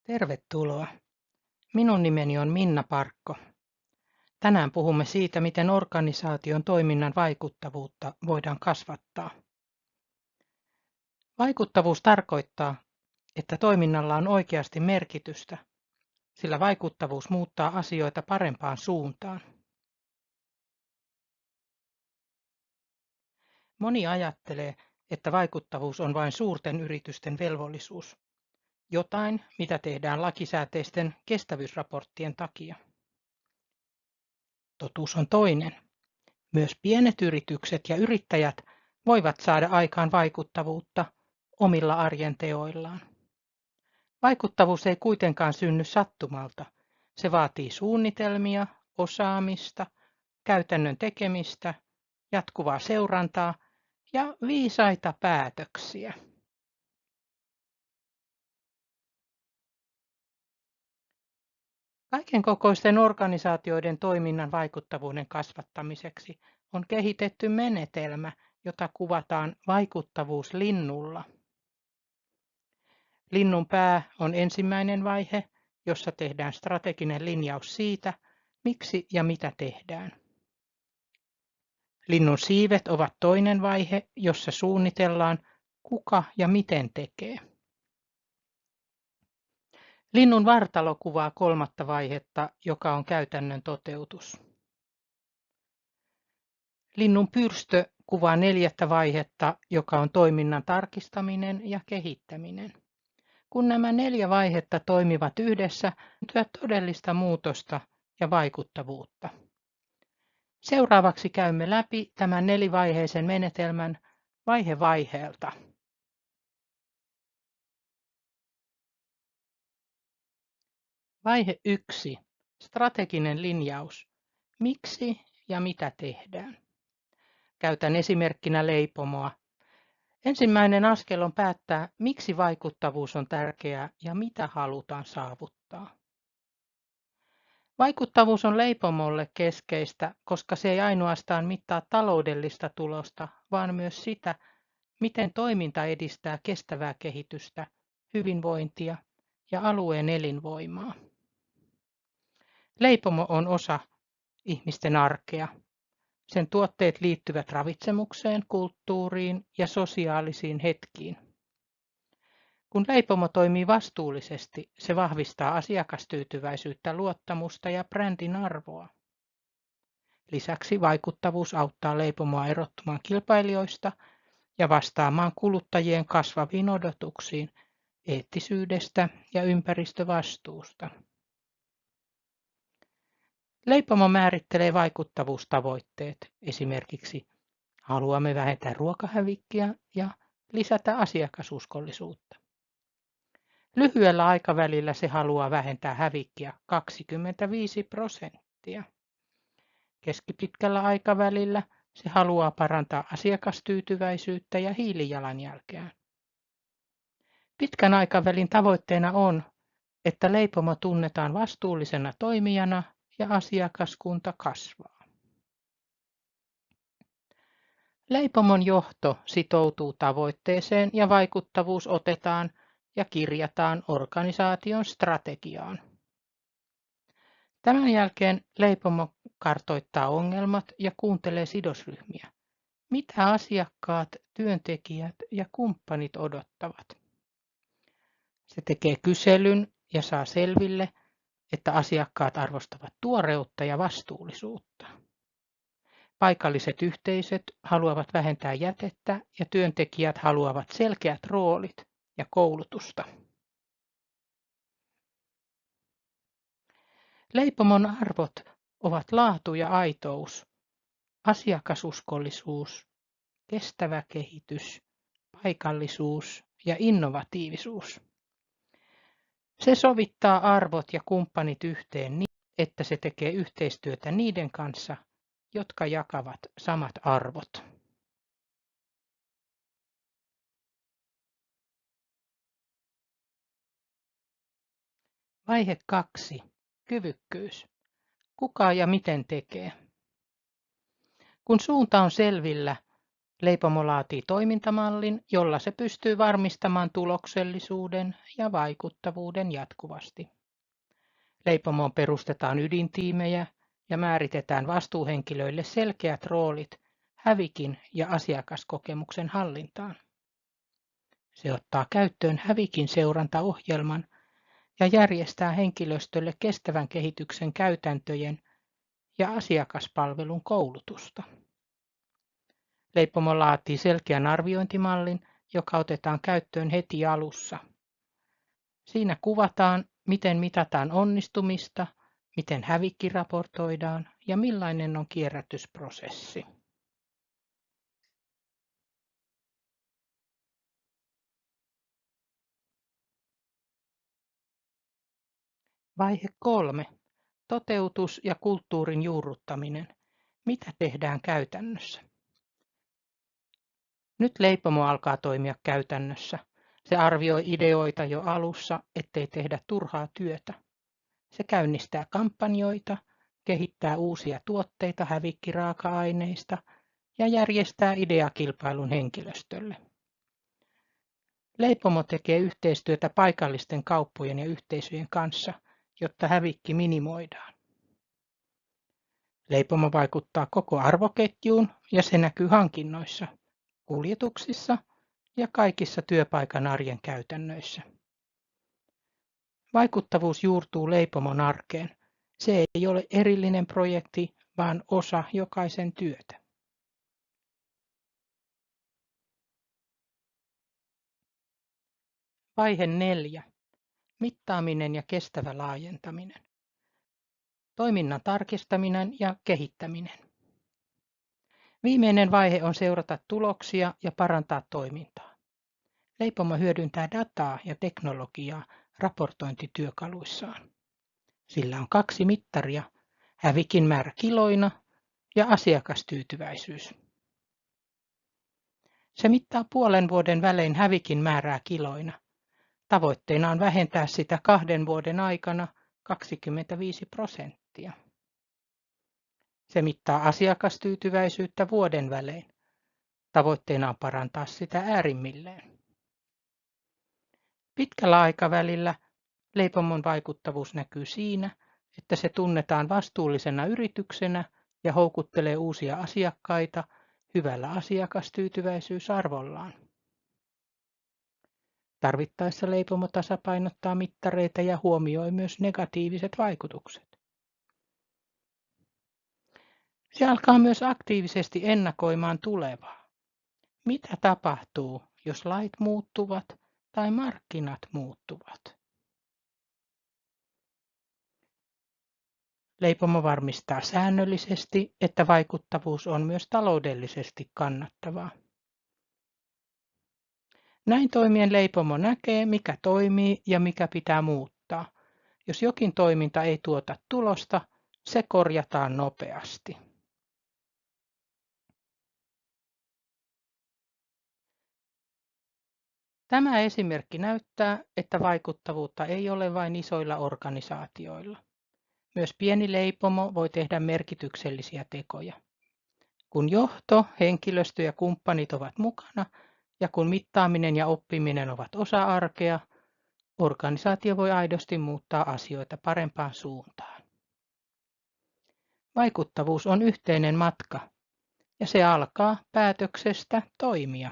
Tervetuloa. Minun nimeni on Minna Parkko. Tänään puhumme siitä, miten organisaation toiminnan vaikuttavuutta voidaan kasvattaa. Vaikuttavuus tarkoittaa, että toiminnalla on oikeasti merkitystä, sillä vaikuttavuus muuttaa asioita parempaan suuntaan. Moni ajattelee, että vaikuttavuus on vain suurten yritysten velvollisuus, jotain, mitä tehdään lakisääteisten kestävyysraporttien takia. Totuus on toinen. Myös pienet yritykset ja yrittäjät voivat saada aikaan vaikuttavuutta omilla arjen teoillaan. Vaikuttavuus ei kuitenkaan synny sattumalta. Se vaatii suunnitelmia, osaamista, käytännön tekemistä, jatkuvaa seurantaa ja viisaita päätöksiä. Kaikenkokoisten organisaatioiden toiminnan vaikuttavuuden kasvattamiseksi on kehitetty menetelmä, jota kuvataan vaikuttavuuslinnulla. Linnun pää on ensimmäinen vaihe, jossa tehdään strateginen linjaus siitä, miksi ja mitä tehdään. Linnun siivet ovat toinen vaihe, jossa suunnitellaan, kuka ja miten tekee. Linnun vartalo kuvaa kolmatta vaihetta, joka on käytännön toteutus. Linnun pyrstö kuvaa neljättä vaihetta, joka on toiminnan tarkistaminen ja kehittäminen. Kun nämä 4 vaihetta toimivat yhdessä, syntyy todellista muutosta ja vaikuttavuutta. Seuraavaksi käymme läpi tämän 4-vaiheisen menetelmän vaihe vaiheelta. Vaihe 1. Strateginen linjaus. Miksi ja mitä tehdään? Käytän esimerkkinä leipomoa. Ensimmäinen askel on päättää, miksi vaikuttavuus on tärkeää ja mitä halutaan saavuttaa. Vaikuttavuus on leipomolle keskeistä, koska se ei ainoastaan mittaa taloudellista tulosta, vaan myös sitä, miten toiminta edistää kestävää kehitystä, hyvinvointia ja alueen elinvoimaa. Leipomo on osa ihmisten arkea. Sen tuotteet liittyvät ravitsemukseen, kulttuuriin ja sosiaalisiin hetkiin. Kun leipomo toimii vastuullisesti, se vahvistaa asiakastyytyväisyyttä, luottamusta ja brändin arvoa. Lisäksi vaikuttavuus auttaa leipomoa erottumaan kilpailijoista ja vastaamaan kuluttajien kasvaviin odotuksiin eettisyydestä ja ympäristövastuusta. Leipomo määrittelee vaikuttavuustavoitteet, esimerkiksi haluamme vähentää ruokahävikkiä ja lisätä asiakasuskollisuutta. Lyhyellä aikavälillä se haluaa vähentää hävikkiä 25%. Keskipitkällä aikavälillä se haluaa parantaa asiakastyytyväisyyttä ja hiilijalanjälkeä. Pitkän aikavälin tavoitteena on, että leipomo tunnetaan vastuullisena toimijana ja asiakaskunta kasvaa. Leipomon johto sitoutuu tavoitteeseen ja vaikuttavuus otetaan ja kirjataan organisaation strategiaan. Tämän jälkeen leipomo kartoittaa ongelmat ja kuuntelee sidosryhmiä. Mitä asiakkaat, työntekijät ja kumppanit odottavat? Se tekee kyselyn ja saa selville, että asiakkaat arvostavat tuoreutta ja vastuullisuutta. Paikalliset yhteisöt haluavat vähentää jätettä ja työntekijät haluavat selkeät roolit ja koulutusta. Leipomon arvot ovat laatu ja aitous, asiakasuskollisuus, kestävä kehitys, paikallisuus ja innovatiivisuus. Se sovittaa arvot ja kumppanit yhteen niin, että se tekee yhteistyötä niiden kanssa, jotka jakavat samat arvot. Vaihe 2. Kyvykkyys. Kuka ja miten tekee? Kun suunta on selvillä, Leipomo laatii toimintamallin, jolla se pystyy varmistamaan tuloksellisuuden ja vaikuttavuuden jatkuvasti. Leipomoon perustetaan ydintiimejä ja määritetään vastuuhenkilöille selkeät roolit hävikin ja asiakaskokemuksen hallintaan. Se ottaa käyttöön hävikin seurantaohjelman ja järjestää henkilöstölle kestävän kehityksen käytäntöjen ja asiakaspalvelun koulutusta. Leipomo laatii selkeän arviointimallin, joka otetaan käyttöön heti alussa. Siinä kuvataan, miten mitataan onnistumista, miten hävikki raportoidaan ja millainen on kierrätysprosessi. Vaihe 3. Toteutus ja kulttuurin juurruttaminen. Mitä tehdään käytännössä? Nyt leipomo alkaa toimia käytännössä. Se arvioi ideoita jo alussa, ettei tehdä turhaa työtä. Se käynnistää kampanjoita, kehittää uusia tuotteita hävikkiraaka-aineista ja järjestää ideakilpailun henkilöstölle. Leipomo tekee yhteistyötä paikallisten kauppojen ja yhteisöjen kanssa, jotta hävikki minimoidaan. Leipomo vaikuttaa koko arvoketjuun ja se näkyy hankinnoissa, kuljetuksissa ja kaikissa työpaikan arjen käytännöissä. Vaikuttavuus juurtuu leipomon arkeen. Se ei ole erillinen projekti, vaan osa jokaisen työtä. Vaihe 4. Mittaaminen ja kestävä laajentaminen. Toiminnan tarkistaminen ja kehittäminen. Viimeinen vaihe on seurata tuloksia ja parantaa toimintaa. Leipomo hyödyntää dataa ja teknologiaa raportointityökaluissaan. Sillä on 2 mittaria, hävikin määrä kiloina ja asiakastyytyväisyys. Se mittaa puolen vuoden välein hävikin määrää kiloina. Tavoitteena on vähentää sitä 2 vuoden aikana 25%. Se mittaa asiakastyytyväisyyttä vuoden välein. Tavoitteena on parantaa sitä äärimmilleen. Pitkällä aikavälillä leipomon vaikuttavuus näkyy siinä, että se tunnetaan vastuullisena yrityksenä ja houkuttelee uusia asiakkaita hyvällä asiakastyytyväisyysarvollaan. Tarvittaessa leipomo tasapainottaa mittareita ja huomioi myös negatiiviset vaikutukset. Se alkaa myös aktiivisesti ennakoimaan tulevaa. Mitä tapahtuu, jos lait muuttuvat tai markkinat muuttuvat? Leipomo varmistaa säännöllisesti, että vaikuttavuus on myös taloudellisesti kannattavaa. Näin toimien leipomo näkee, mikä toimii ja mikä pitää muuttaa. Jos jokin toiminta ei tuota tulosta, se korjataan nopeasti. Tämä esimerkki näyttää, että vaikuttavuutta ei ole vain isoilla organisaatioilla. Myös pieni leipomo voi tehdä merkityksellisiä tekoja. Kun johto, henkilöstö ja kumppanit ovat mukana ja kun mittaaminen ja oppiminen ovat osa arkea, organisaatio voi aidosti muuttaa asioita parempaan suuntaan. Vaikuttavuus on yhteinen matka ja se alkaa päätöksestä toimia.